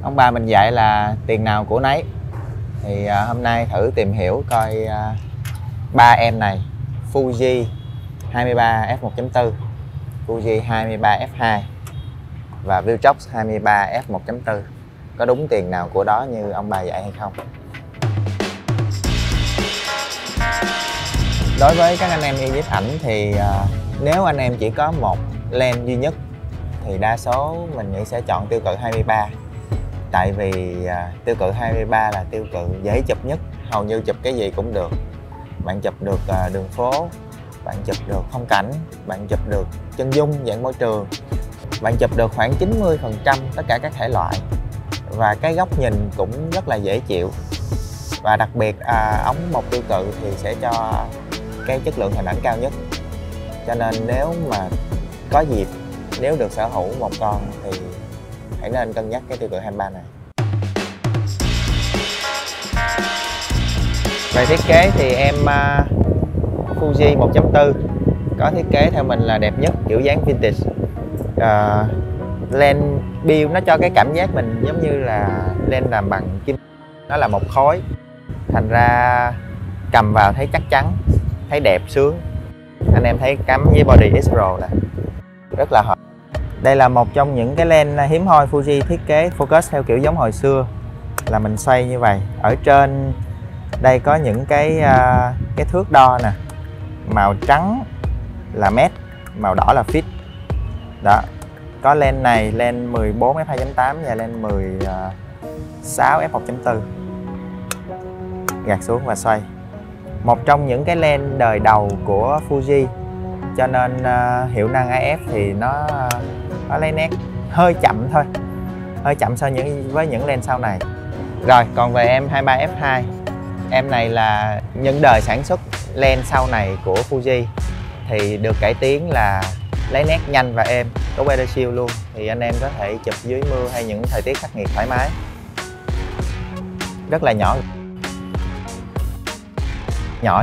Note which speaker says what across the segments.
Speaker 1: Ông bà mình dạy là tiền nào của nấy. Thì hôm nay thử tìm hiểu coi ba em này, Fuji 23 f1.4, Fuji 23 f2 và Viltrox 23 f1.4 có đúng tiền nào của đó như ông bà dạy hay không. Đối với các anh em yêu nhiếp ảnh thì nếu anh em chỉ có một lens duy nhất thì đa số mình nghĩ sẽ chọn tiêu cự 23. Tại vì tiêu cự 23 là tiêu cự dễ chụp nhất, hầu như chụp cái gì cũng được. Bạn chụp được đường phố, bạn chụp được phong cảnh, bạn chụp được chân dung dạng môi trường, bạn chụp được khoảng 90% tất cả các thể loại. Và cái góc nhìn cũng rất là dễ chịu. Và đặc biệt ống một tiêu cự thì sẽ cho cái chất lượng hình ảnh cao nhất. Cho nên nếu mà có dịp, nếu được sở hữu một con thì hãy nên cân nhắc cái tiêu cự 23 này. Về thiết kế thì em Fuji 1.4 có thiết kế theo mình là đẹp nhất, kiểu dáng vintage. Lens build nó cho cái cảm giác mình giống như là lens làm bằng kim, nó là một khối, thành ra cầm vào thấy chắc chắn, thấy đẹp sướng. Anh em thấy cắm với body X-Pro nè, rất là hợp. Đây là một trong những cái lens hiếm hoi Fuji thiết kế focus theo kiểu giống hồi xưa, là mình xoay như vậy. Ở trên đây có những cái thước đo nè, màu trắng là mét, màu đỏ là feet. Đó, có lens này, lens 14 f2.8 và lens 16 f1.4. Gạt xuống và xoay. Một trong những cái lens đời đầu của Fuji, cho nên hiệu năng AF thì nó lấy nét hơi chậm thôi, hơi chậm so với những lens sau này. Rồi còn về em 23 f2, em này là những đời sản xuất lens sau này của Fuji thì được cải tiến là lấy nét nhanh và êm, có Weather Shield luôn, thì anh em có thể chụp dưới mưa hay những thời tiết khắc nghiệt thoải mái. Rất là nhỏ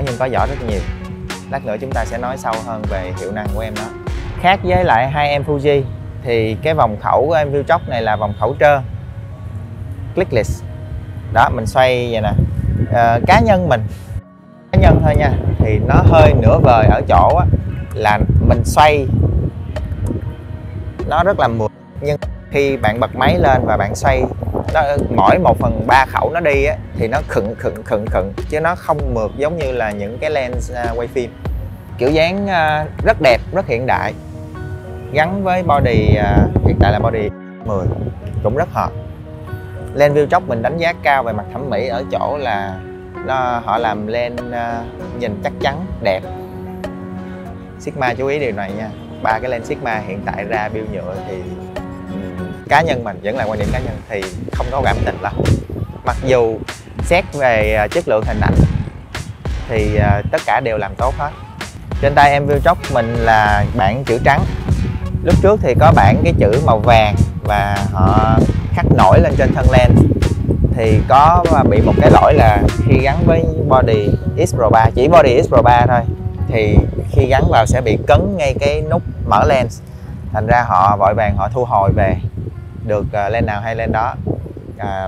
Speaker 1: nhưng có vỏ rất nhiều. Lát nữa chúng ta sẽ nói sâu hơn về hiệu năng của em đó. Khác với lại hai em Fuji thì cái vòng khẩu của em Viltrox này là vòng khẩu trơn, clickless. Đó, mình xoay vậy nè. Cá nhân thôi nha, thì nó hơi nửa vời ở chỗ á, là mình xoay nó rất là mượt, nhưng khi bạn bật máy lên và bạn xoay nó, mỗi 1/3 khẩu nó đi á, thì nó khựng chứ nó không mượt giống như là những cái lens quay phim. Kiểu dáng rất đẹp, rất hiện đại, gắn với body hiện tại là body 10 cũng rất hợp. Lens Viltrox mình đánh giá cao về mặt thẩm mỹ ở chỗ là họ làm lens nhìn chắc chắn, đẹp. Sigma chú ý điều này nha, ba cái lens Sigma hiện tại ra build nhựa thì cá nhân mình, vẫn là quan điểm cá nhân, thì không có cảm tình lắm. Mặc dù xét về chất lượng hình ảnh thì tất cả đều làm tốt hết. Trên tay em Viltrox mình là bản chữ trắng. Lúc trước thì có bản cái chữ màu vàng và họ khắc nổi lên trên thân lens. Thì có bị một cái lỗi là khi gắn với body X Pro 3, chỉ body X Pro 3 thôi, thì khi gắn vào sẽ bị cấn ngay cái nút mở lens. Thành ra họ vội vàng họ thu hồi về được lens nào hay lens đó.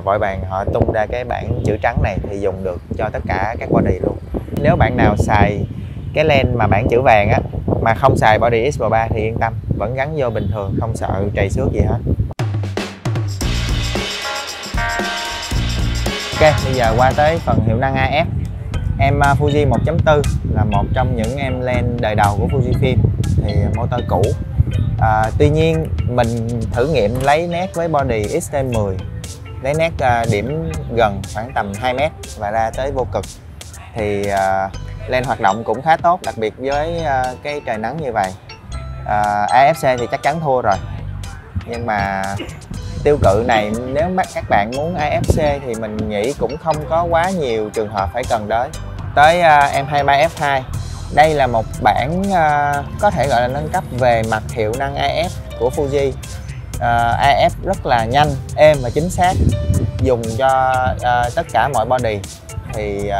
Speaker 1: Vội vàng họ tung ra cái bản chữ trắng này thì dùng được cho tất cả các body luôn. Nếu bạn nào xài cái lens mà bản chữ vàng á, mà không xài body X Pro 3 thì yên tâm, vẫn gắn vô bình thường, không sợ trầy xước gì hết. Ok, bây giờ qua tới phần hiệu năng AF. Em Fuji 1.4 là một trong những em lens đời đầu của Fujifilm, thì motor cũ. Tuy nhiên mình thử nghiệm lấy nét với body XT10, lấy nét điểm gần khoảng tầm 2m và ra tới vô cực, thì lens hoạt động cũng khá tốt, đặc biệt với cái trời nắng như vậy. AFC thì chắc chắn thua rồi, nhưng mà tiêu cự này nếu các bạn muốn AFC thì mình nghĩ cũng không có quá nhiều trường hợp phải cần tới em 23 f2. Đây là một bản có thể gọi là nâng cấp về mặt hiệu năng AF của Fuji. AF rất là nhanh, êm và chính xác, dùng cho tất cả mọi body. Thì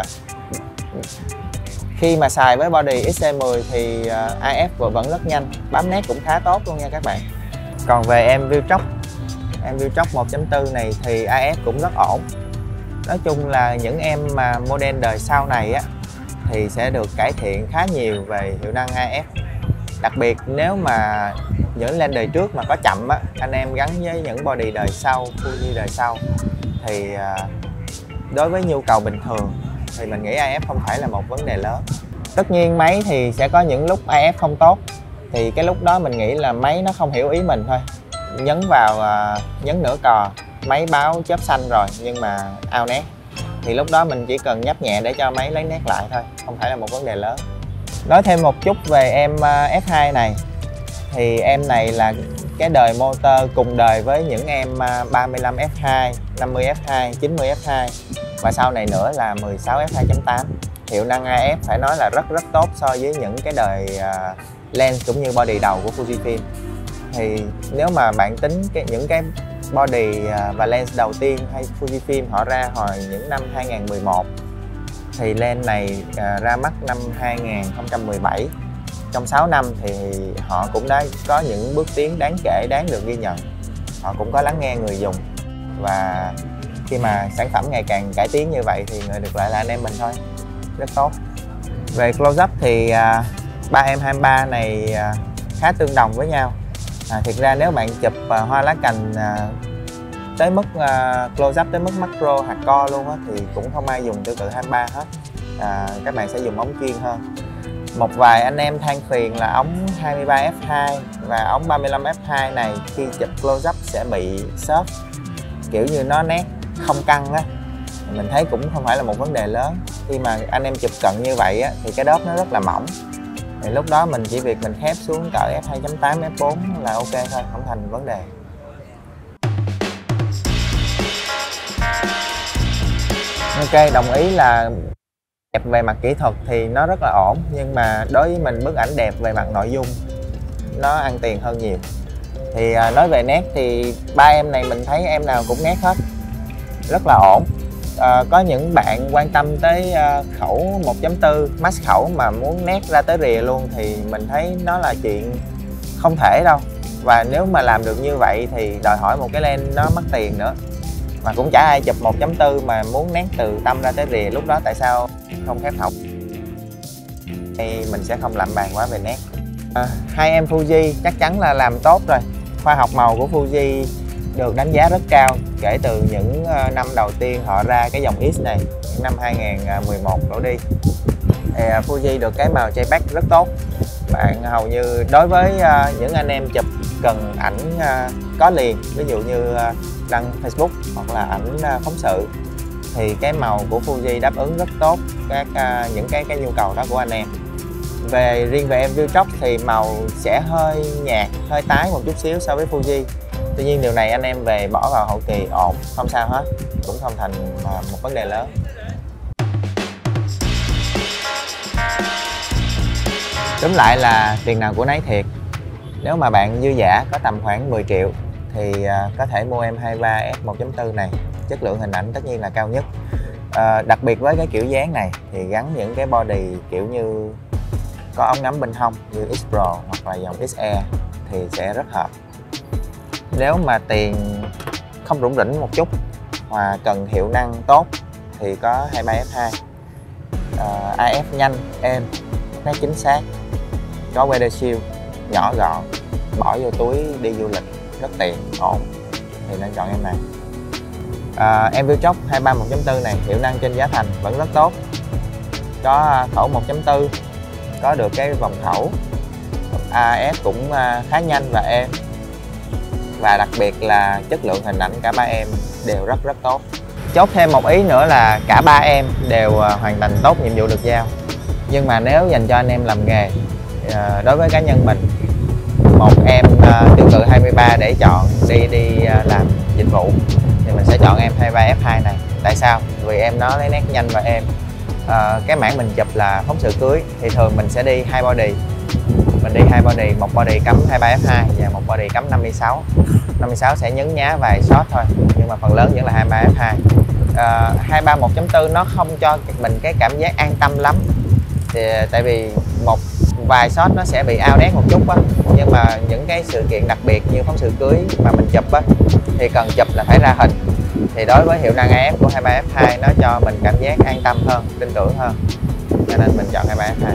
Speaker 1: khi mà xài với body XT10 thì AF vẫn rất nhanh, bám nét cũng khá tốt luôn nha các bạn. Còn về em Viltrox em Viltrox 1.4 này thì AF cũng rất ổn. Nói chung là những em mà model đời sau này á thì sẽ được cải thiện khá nhiều về hiệu năng AF. Đặc biệt nếu mà những lên đời trước mà có chậm á, anh em gắn với những body đời sau, Fuji đời sau thì đối với nhu cầu bình thường thì mình nghĩ AF không phải là một vấn đề lớn. Tất nhiên máy thì sẽ có những lúc AF không tốt, thì cái lúc đó mình nghĩ là máy nó không hiểu ý mình thôi. Nhấn nửa cò, máy báo chớp xanh rồi nhưng mà out nét, thì lúc đó mình chỉ cần nhấp nhẹ để cho máy lấy nét lại thôi, không phải là một vấn đề lớn. Nói thêm một chút về em F2 này, thì em này là cái đời motor cùng đời với những em 35 F2, 50 F2, 90 F2 và sau này nữa là 16 F2.8. Hiệu năng AF phải nói là rất tốt so với những cái đời lens cũng như body đầu của Fujifilm. Thì nếu mà bạn tính những cái body và lens đầu tiên hay Fujifilm họ ra hồi những năm 2011 thì lens này ra mắt năm 2017. Trong 6 năm thì họ cũng đã có những bước tiến đáng kể, đáng được ghi nhận. Họ cũng có lắng nghe người dùng, và khi mà sản phẩm ngày càng cải tiến như vậy thì người được lại là anh em mình thôi, rất tốt. Về close up thì ba em 23 này khá tương đồng với nhau. Thực ra nếu bạn chụp hoa lá cành tới mức close up tới mức macro hardcore luôn á thì cũng không ai dùng tương tự 23 hết. Các bạn sẽ dùng ống chuyên hơn. Một vài anh em than phiền là ống 23 F2 và ống 35 F2 này khi chụp close up sẽ bị xốp, kiểu như nó nét không căng á. Mình thấy cũng không phải là một vấn đề lớn. Khi mà anh em chụp cận như vậy á thì cái đốp nó rất là mỏng, thì lúc đó mình chỉ việc mình khép xuống cỡ F2.8, F4 là ok thôi, không thành vấn đề. Ok, đồng ý là đẹp về mặt kỹ thuật thì nó rất là ổn, nhưng mà đối với mình bức ảnh đẹp về mặt nội dung nó ăn tiền hơn nhiều. Thì nói về nét thì ba em này mình thấy em nào cũng nét hết, rất là ổn. Có những bạn quan tâm tới khẩu 1.4 max khẩu mà muốn nét ra tới rìa luôn thì mình thấy nó là chuyện không thể đâu. Và nếu mà làm được như vậy thì đòi hỏi một cái lens nó mất tiền nữa, mà cũng chả ai chụp 1.4 mà muốn nét từ tâm ra tới rìa. Lúc đó tại sao không khép hộc? Thì mình sẽ không làm bàn quá về nét. Hai em Fuji chắc chắn là làm tốt rồi. Khoa học màu của Fuji được đánh giá rất cao kể từ những năm đầu tiên họ ra cái dòng X này, năm 2011 đổ đi. Thì Fuji được cái màu JPEG rất tốt. Bạn hầu như đối với những anh em chụp cần ảnh có liền, ví dụ như đăng Facebook hoặc là ảnh phóng sự, thì cái màu của Fuji đáp ứng rất tốt những cái nhu cầu đó của anh em. Riêng về em Viltrox thì màu sẽ hơi nhạt, hơi tái một chút xíu so với Fuji. Tuy nhiên điều này anh em về bỏ vào hậu kỳ ổn, không sao hết, cũng không thành một vấn đề lớn. Túm lại là tiền nào của nấy thiệt. Nếu mà bạn dư dả có tầm khoảng 10 triệu thì có thể mua em 23 F1.4 này. Chất lượng hình ảnh tất nhiên là cao nhất. Đặc biệt với cái kiểu dáng này thì gắn những cái body kiểu như có ống ngắm bên hông như X Pro hoặc là dòng XE thì sẽ rất hợp. Nếu mà tiền không rủng rỉnh một chút và cần hiệu năng tốt thì có 23 F2. AF nhanh, êm, nét chính xác, có Weather Shield, nhỏ gọn, bỏ vô túi đi du lịch rất tiện, ổn, thì nên chọn em này. Em Viltrox 23 1.4 này hiệu năng trên giá thành vẫn rất tốt, có khẩu 1.4, có được cái vòng khẩu, AF cũng khá nhanh và êm, và đặc biệt là chất lượng hình ảnh cả ba em đều rất tốt. Chốt thêm một ý nữa là cả ba em đều hoàn thành tốt nhiệm vụ được giao. Nhưng mà nếu dành cho anh em làm nghề, đối với cá nhân mình, một em tương tự 23 để chọn đi làm dịch vụ thì mình sẽ chọn em 23 F2 này. Tại sao? Vì em nó lấy nét nhanh và êm. Cái mảng mình chụp là phóng sự cưới thì thường mình sẽ đi hai body. Mình đi hai body, một body cắm 23 F2 và một body cắm 56. 56 sẽ nhấn nhá vài shot thôi, nhưng mà phần lớn vẫn là 23 F2. 23 1.4 nó không cho mình cái cảm giác an tâm lắm. Thì tại vì vài shot nó sẽ bị out nét một chút á, nhưng mà những cái sự kiện đặc biệt như phóng sự cưới mà mình chụp á thì cần chụp là phải ra hình. Thì đối với hiệu năng AF của 23F2 nó cho mình cảm giác an tâm hơn, tin tưởng hơn, cho nên mình chọn 23F2.